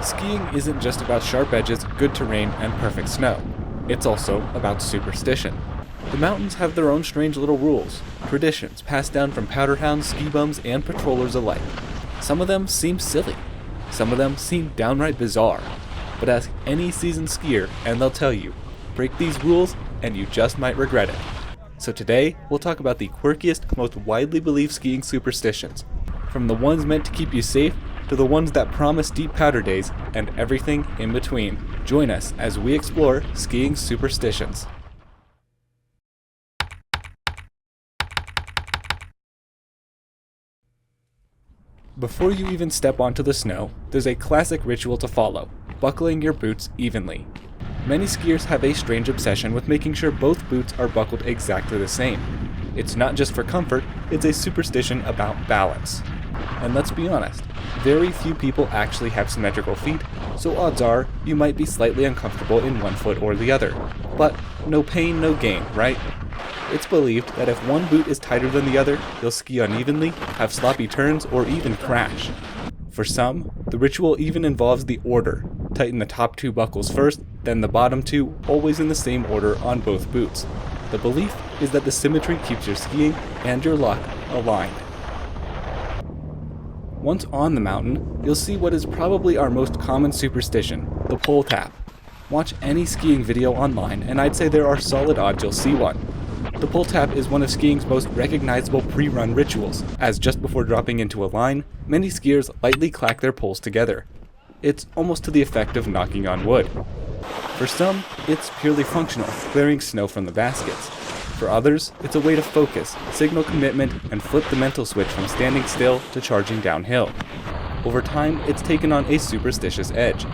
Skiing isn't just about sharp edges, good terrain, and perfect snow. It's also about superstition. The mountains have their own strange little rules, traditions passed down from powder hounds, ski bums, and patrollers alike. Some of them seem silly. Some of them seem downright bizarre. But ask any seasoned skier and they'll tell you, break these rules and you just might regret it. So today, we'll talk about the quirkiest, most widely believed skiing superstitions. From the ones meant to keep you safe, to the ones that promise deep powder days, and everything in between. Join us as we explore skiing superstitions. Before you even step onto the snow, there's a classic ritual to follow, buckling your boots evenly. Many skiers have a strange obsession with making sure both boots are buckled exactly the same. It's not just for comfort, it's a superstition about balance. And let's be honest, very few people actually have symmetrical feet, so odds are you might be slightly uncomfortable in one foot or the other. But no pain, no gain, right? It's believed that if one boot is tighter than the other, you'll ski unevenly, have sloppy turns, or even crash. For some, the ritual even involves the order. Tighten the top two buckles first, then the bottom two, always in the same order on both boots. The belief is that the symmetry keeps your skiing and your luck aligned. Once on the mountain, you'll see what is probably our most common superstition, the pole tap. Watch any skiing video online and I'd say there are solid odds you'll see one. The pole tap is one of skiing's most recognizable pre-run rituals, as just before dropping into a line, many skiers lightly clack their poles together. It's almost to the effect of knocking on wood. For some, it's purely functional, clearing snow from the baskets. For others, it's a way to focus, signal commitment, and flip the mental switch from standing still to charging downhill. Over time, it's taken on a superstitious edge.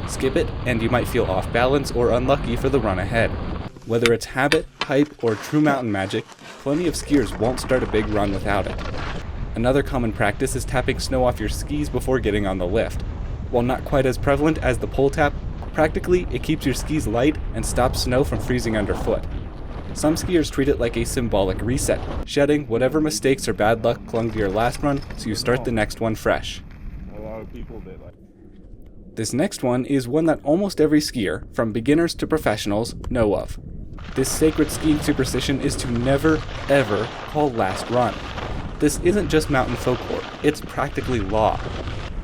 Skip it, and you might feel off balance or unlucky for the run ahead. Whether it's habit, hype, or true mountain magic, plenty of skiers won't start a big run without it. Another common practice is tapping snow off your skis before getting on the lift. While not quite as prevalent as the pole tap, practically it keeps your skis light and stops snow from freezing underfoot. Some skiers treat it like a symbolic reset, shedding whatever mistakes or bad luck clung to your last run so you start the next one fresh. This next one is one that almost every skier, from beginners to professionals, know of. This sacred skiing superstition is to never, ever call last run. This isn't just mountain folklore, it's practically law.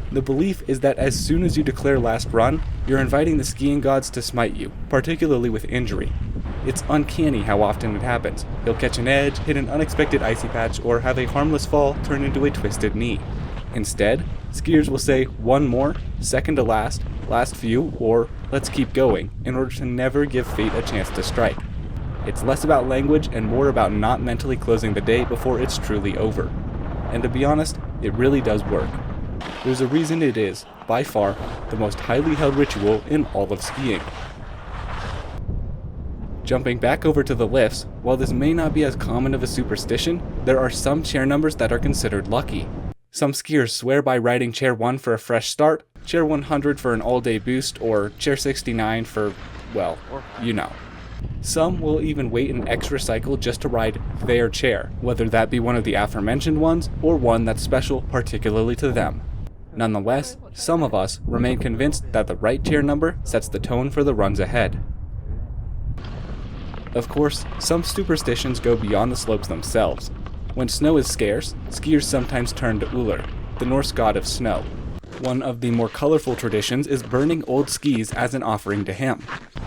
The belief is that as soon as you declare last run, you're inviting the skiing gods to smite you, particularly with injury. It's uncanny how often it happens. You'll catch an edge, hit an unexpected icy patch, or have a harmless fall turn into a twisted knee. Instead, skiers will say one more, second to last, last few, or let's keep going, in order to never give fate a chance to strike. It's less about language and more about not mentally closing the day before it's truly over. And to be honest, it really does work. There's a reason it is, by far, the most highly held ritual in all of skiing. Jumping back over to the lifts, while this may not be as common of a superstition, there are some chair numbers that are considered lucky. Some skiers swear by riding chair 1 for a fresh start, chair 100 for an all-day boost, or chair 69 for, well, you know. Some will even wait an extra cycle just to ride their chair, whether that be one of the aforementioned ones or one that's special particularly to them. Nonetheless, some of us remain convinced that the right chair number sets the tone for the runs ahead. Of course, some superstitions go beyond the slopes themselves. When snow is scarce, skiers sometimes turn to Uller, the Norse god of snow. One of the more colorful traditions is burning old skis as an offering to him.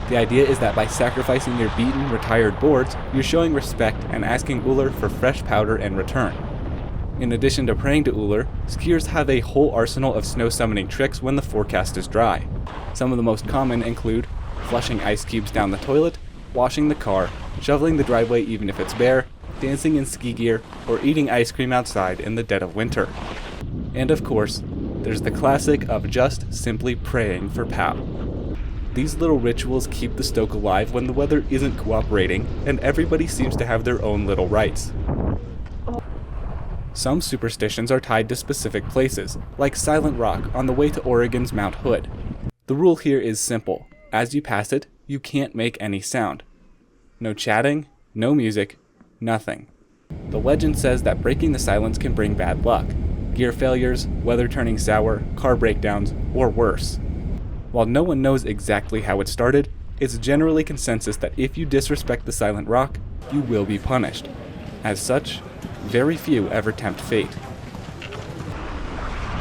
The idea is that by sacrificing your beaten, retired boards, you're showing respect and asking Uller for fresh powder in return. In addition to praying to Uller, skiers have a whole arsenal of snow summoning tricks when the forecast is dry. Some of the most common include flushing ice cubes down the toilet, washing the car, shoveling the driveway even if it's bare, dancing in ski gear, or eating ice cream outside in the dead of winter. And of course, there's the classic of just simply praying for pow. These little rituals keep the stoke alive when the weather isn't cooperating and everybody seems to have their own little rites. Some superstitions are tied to specific places, like Silent Rock on the way to Oregon's Mount Hood. The rule here is simple. As you pass it, you can't make any sound. No chatting, no music, nothing. The legend says that breaking the silence can bring bad luck, gear failures, weather turning sour, car breakdowns, or worse. While no one knows exactly how it started, it's generally consensus that if you disrespect the silent rock, you will be punished. As such, very few ever tempt fate.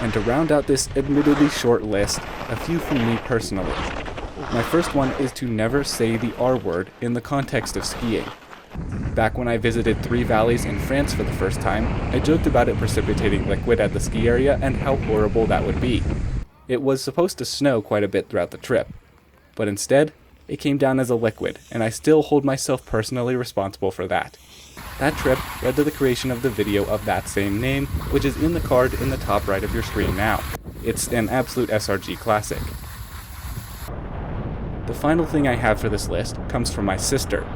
And to round out this admittedly short list, a few from me personally. My first one is to never say the R word in the context of skiing. Back when I visited Three Valleys in France for the first time, I joked about it precipitating liquid at the ski area and how horrible that would be. It was supposed to snow quite a bit throughout the trip, but instead, it came down as a liquid, and I still hold myself personally responsible for that. That trip led to the creation of the video of that same name, which is in the card in the top right of your screen now. It's an absolute SRG classic. The final thing I have for this list comes from my sister.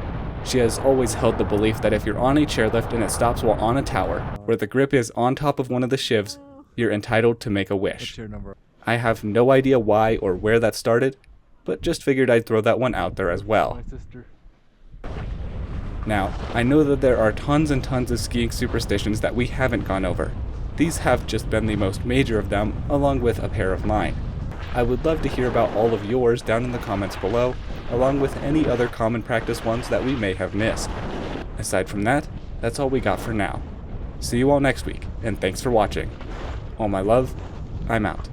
She has always held the belief that if you're on a chairlift and it stops while on a tower, where the grip is on top of one of the shivs, you're entitled to make a wish. What's your number? I have no idea why or where that started, but just figured I'd throw that one out there as well. My sister. Now, I know that there are tons and tons of skiing superstitions that we haven't gone over. These have just been the most major of them, along with a pair of mine. I would love to hear about all of yours down in the comments below, along with any other common practice ones that we may have missed. Aside from that, that's all we got for now. See you all next week, and thanks for watching. All my love, I'm out.